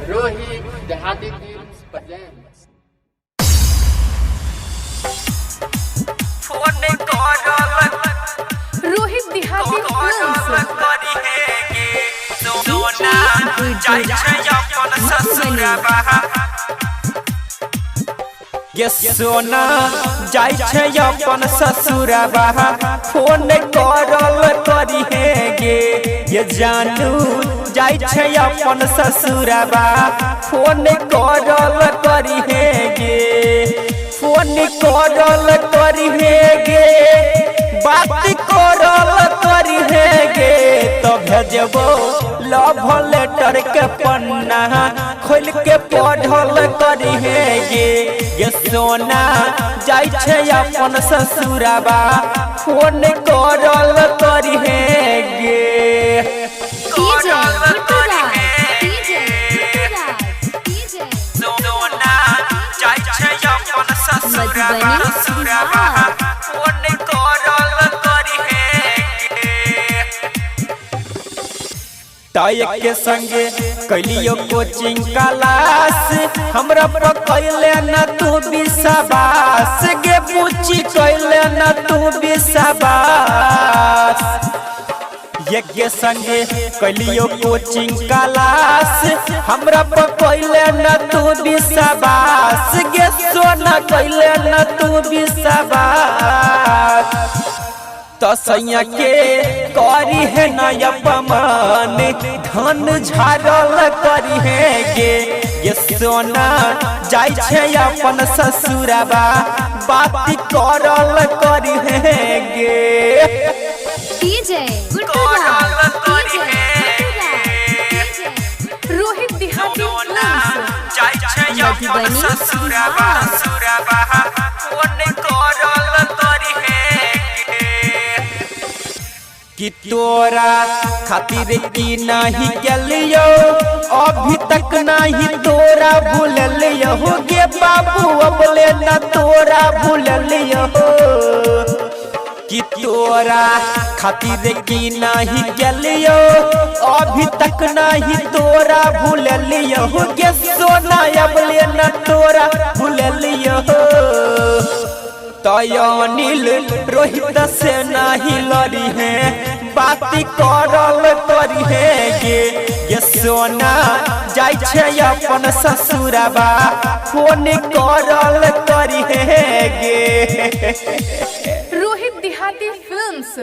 रोहित देहाती films presents Rohit देहाती सोना जाय छै अपन ससुरबा फोन करल करी हे गे ये जानू जाय छै अपन ससुरबा फोन करल करी हे गे फोन करल करी हे गे बात करल करी हे गे तो भेजबो लव लेटर के पन्ना खोल के पढ़ल करी हे गे ये सोना जाय छै अपन ससुरबा फोन करल करी हे गे सोना जाय छै अपन ससुरबा फोन करल करी हे ताय के संगे कैलियो कोचिंग क्लास हमरा पर कैले न तू विश्वास गे पूछी कैले न तू विश्वास ये के संगे कैलियो कोचिंग क्लास हमरा पर कैले न तू विश्वास गे सोना कैले न तू विश्वास तो सैया के करी है नया अपमान धन झाड़ल करी है गे ये सोना जाय छै अपन ससुरबा बात करल करी है गे रोहित देहाती जाय छै अपन ससुरबा फोन करल करी है कि तोरा खातिर की नहीं गेलियो अभी तक नहीं तोरा भूलियो गे बाबू अबले न तोरा भूलियो कि तोरा खातिर की नहीं गेलियो अभी तक नहीं तोरा भूलियो गे सोना अबले न तोरा भूलियो तयनील रोहित से नहीं लड़ी है बात करल करी है गे ये सोना जाय छै अपन ससुरबा फोन करल करी है गे रोहित देहाती फिल्म्स।